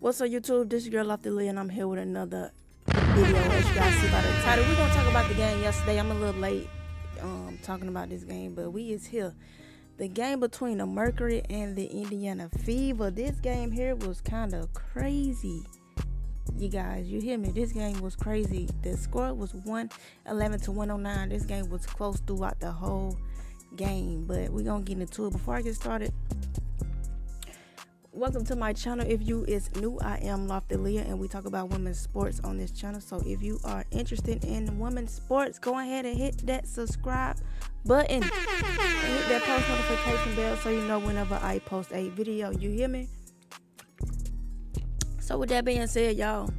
What's up, YouTube? This is your girl Lee, and I'm here with another video. As you guys see by the title, we're gonna talk about the game yesterday. I'm a little late talking about this game, but we is here. The game between the Mercury and the Indiana Fever. This game here was kind of crazy. You guys, you hear me? This game was crazy. The score was 111 to 109. This game was close throughout the whole game, but we're gonna get into it. Before I get started, welcome to my channel. If you is new, I am Leah, and we talk about women's sports on this channel. So if you are interested in women's sports, go ahead and hit that subscribe button and hit that post notification bell so you know whenever I post a video. You hear me? So with that being said, y'all,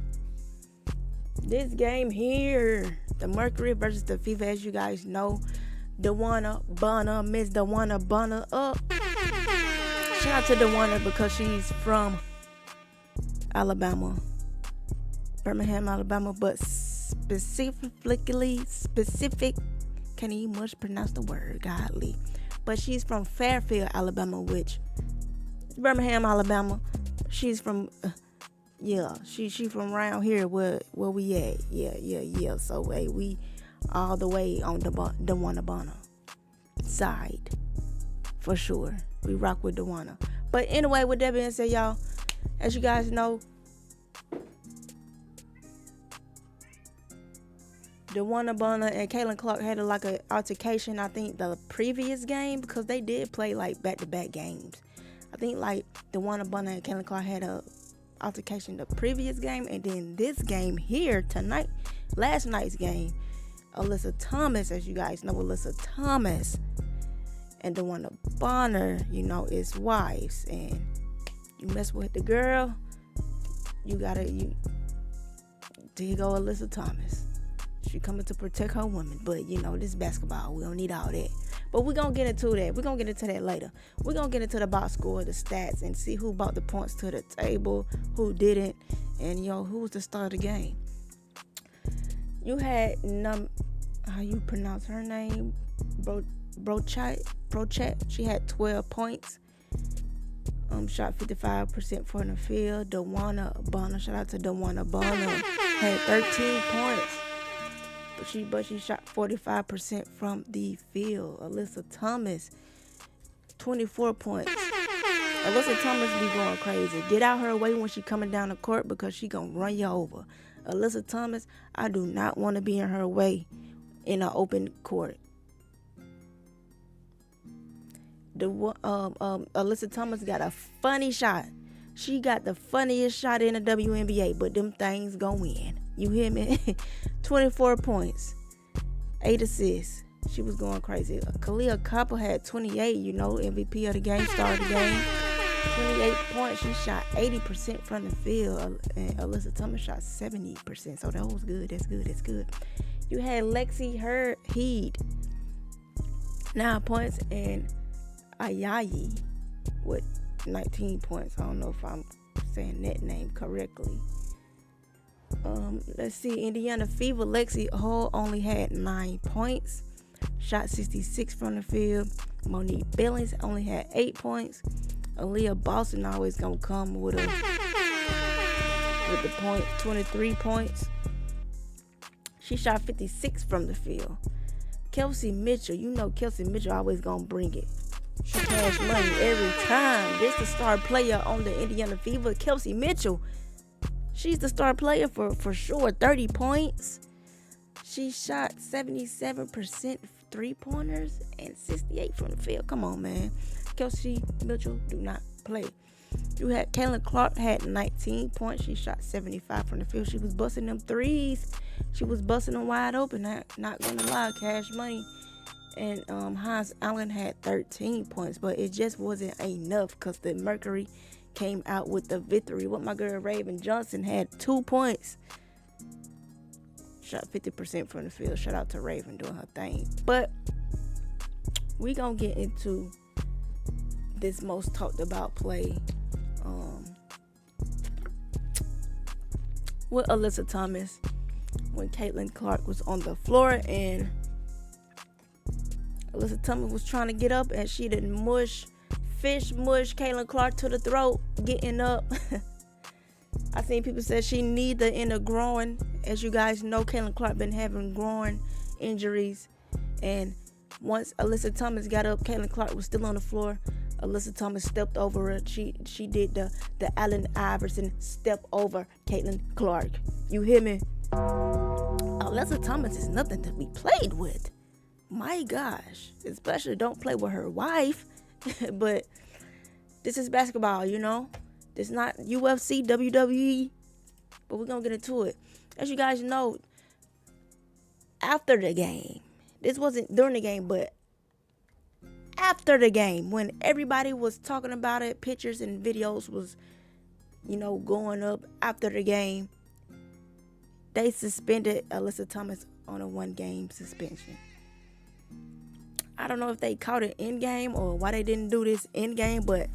this game here, the Mercury versus the Fever, as you guys know, DeWanna Bonner, Miss DeWanna Bonner up. Shout out to DeWanna because she's from Alabama, Birmingham, Alabama, but specific, can't even much pronounce the word, godly. But she's from Fairfield, Alabama, which is Birmingham, Alabama. She's from, she from around here where we at. Yeah. So, hey, we all the way on the DeWanna Bonner side, for sure. We rock with DeWanna. But anyway, with that being said, y'all, as you guys know, DeWanna Bonner and Caitlin Clark had like an altercation, I think, the previous game, because they did play like back-to-back games. I think like DeWanna Bonner and Caitlin Clark had a altercation the previous game, and then this game here tonight, last night's game, Alyssa Thomas, as you guys know, Alyssa Thomas and DeWanna Bonner, is wives, and you mess with the girl, there you go, Alyssa Thomas. She coming to protect her woman, but this basketball, we don't need all that. But we're gonna get into that. We're gonna get into that later. We're gonna get into the box score, the stats, and see who brought the points to the table, who didn't, and who was the star of the game. You had how you pronounce her name, Brochet. She had 12 points. Shot 55% from the field. DeWanna Bonner, shout out to DeWanna Bonner, had 13 points. But she shot 45% from the field. Alyssa Thomas, 24 points. Alyssa Thomas be going crazy. Get out her way when she coming down the court, because she gonna run you over. Alyssa Thomas, I do not want to be in her way in an open court. Alyssa Thomas got a funny shot. She got the funniest shot in the WNBA, but them things go in. You hear me? 24 points, 8 assists. She was going crazy. Kalia Copper had 28, MVP of the game, star of the game. 28 points. She shot 80% from the field, and Alyssa Thomas shot 70%. So that was good. That's good. You had Lexi Heed, 9 points, and Ayayi with 19 points. I don't know if I'm saying that name correctly. Let's see. Indiana Fever, Lexi Hall only had 9 points. Shot 66 from the field. Monique Billings only had 8 points. Aaliyah Boston always gonna come with the point, 23 points. She shot 56 from the field. Kelsey Mitchell, Kelsey Mitchell always gonna bring it. She cash money every time. This the star player on the Indiana Fever, Kelsey Mitchell. She's the star player for sure. 30 points. She shot 77% 3-pointers and 68 from the field. Come on, man. Kelsey Mitchell do not play. You had Caitlin Clark had 19 points. She shot 75 from the field. She was busting them threes. She was busting them wide open. Not gonna lie, cash money. And Hans Allen had 13 points, but it just wasn't enough because the Mercury came out with the victory. What my girl Raven Johnson had 2 points. Shot 50% from the field. Shout out to Raven doing her thing. But we gonna get into this most talked about play with Alyssa Thomas when Caitlin Clark was on the floor, and Alyssa Thomas was trying to get up, and she didn't fish mush Caitlin Clark to the throat, getting up. I seen people say she need the end of growing. As you guys know, Caitlin Clark been having growing injuries, and once Alyssa Thomas got up, Caitlin Clark was still on the floor. Alyssa Thomas stepped over her. She did the Allen Iverson step over Caitlin Clark. You hear me? Alyssa Thomas is nothing to be played with. My gosh, especially don't play with her wife. But this is basketball, you know. It's not UFC, WWE, but we're gonna get into it. As you guys know, after the game, this wasn't during the game, but after the game, when everybody was talking about it, pictures and videos was, you know, going up after the game, they suspended Alyssa Thomas on a 1-game suspension. I don't know if they caught it in game or why they didn't do this in game, but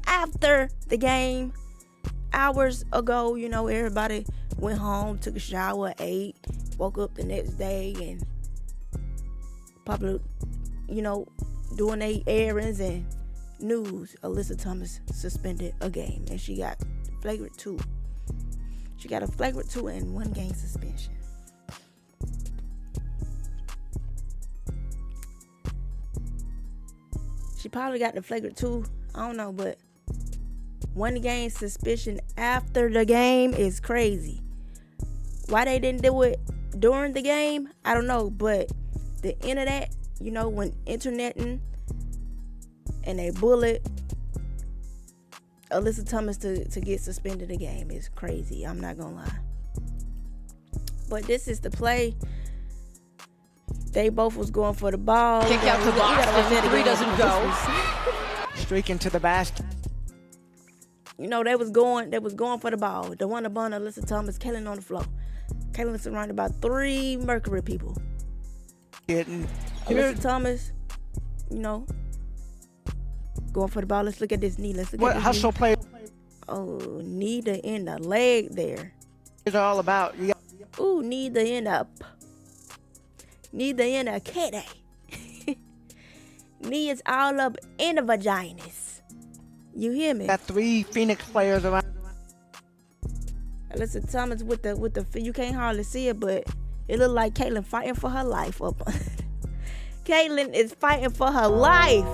after the game, hours ago, you know, everybody went home, took a shower, ate, woke up the next day, and probably, you know, doing their errands and news. Alyssa Thomas suspended a game, and she got flagrant 2. She got a flagrant 2 and 1-game suspension. She probably got the flagrant 2. I don't know, but 1-game suspension after the game is crazy. Why they didn't do it during the game, I don't know. But the internet, you know, when interneting and they bullet Alyssa Thomas to get suspended a game is crazy. I'm not gonna lie. But this is the play. They both was going for the ball. Kick out to Boston. 3 doesn't go. Streaking to the basket. You know, they was going for the ball. The one upon Alyssa Thomas, Caitlin on the floor. Caitlin surrounded by 3 Mercury people. Alyssa Thomas, you know, going for the ball. Let's look at this knee. Let's look at this hustle knee. play Oh, knee to end the leg there. is all about. Ooh, knee to end up. Knee to end a kitty. Knee is all up in the vaginas. You hear me? Got 3 Phoenix players around. Alyssa Thomas with the you can't hardly see it, but it looked like Caitlin fighting for her life up. Caitlin is fighting for her life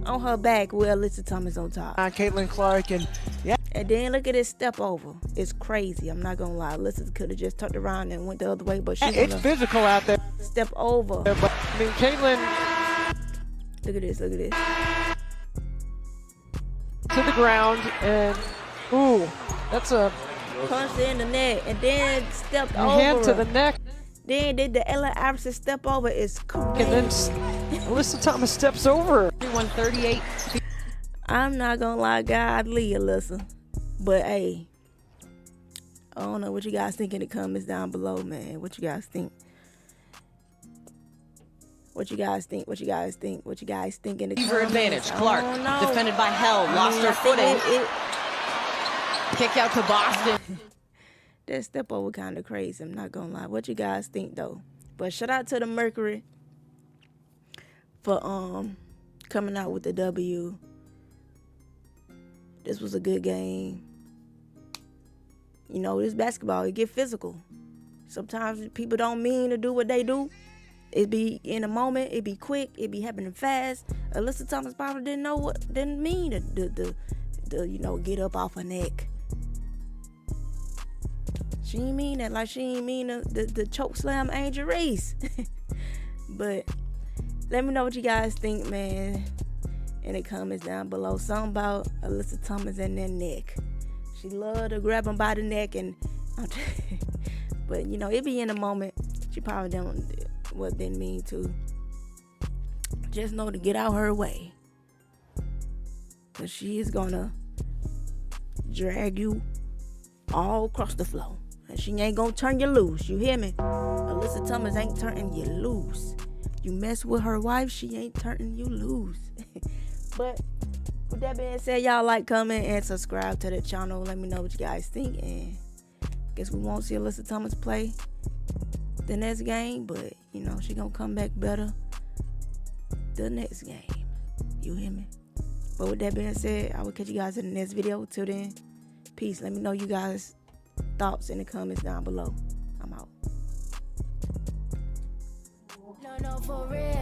on her back with Alyssa Thomas on top. Caitlin Clark and And then look at this step over. It's crazy. I'm not gonna lie. Alyssa could have just turned around and went the other way, but she's it's physical out there. Step over. But I mean, Caitlin. Look at this. Look at this. To the ground, and ooh, that's a Punched in the neck and then stepped over. hand to the neck. Then did the Ella Iverson step over. It's crazy. And then Alyssa Thomas steps over. 138. I'm not gonna lie, godly Alyssa. But hey, I don't know what you guys think in the comments down below, man. What you guys think? What you guys think? What you guys think? What you guys think in the comments? For advantage, Clark defended by Hell, lost her footing. Kick out to Boston. That step over kind of crazy. I'm not gonna lie. What you guys think though? But shout out to the Mercury for coming out with the W. This was a good game. You know, this basketball, it get physical. Sometimes people don't mean to do what they do. It be in a moment, it be quick, it be happening fast. Alyssa Thomas probably didn't mean to you know, get up off her neck. She ain't mean that, like she ain't mean the choke slam Angel Reese. But let me know what you guys think, man, in the comments down below. Something about Alyssa Thomas and that neck. She loved to grab him by the neck, and but you know, it be in a moment. She probably didn't mean to. Just know to get out her way, cause she is gonna drag you all across the floor, and she ain't gonna turn you loose. You hear me? Alyssa Thomas ain't turning you loose. You mess with her wife, she ain't turning you loose. But with that being said, y'all like, comment, and subscribe to the channel. Let me know what you guys think, and guess we won't see Alyssa Thomas play the next game, but you know, she gonna come back better the next game. You hear me? But with that being said, I will catch you guys in the next video. Till then, Peace. Let me know you guys' thoughts in the comments down below. I'm out. No, for real.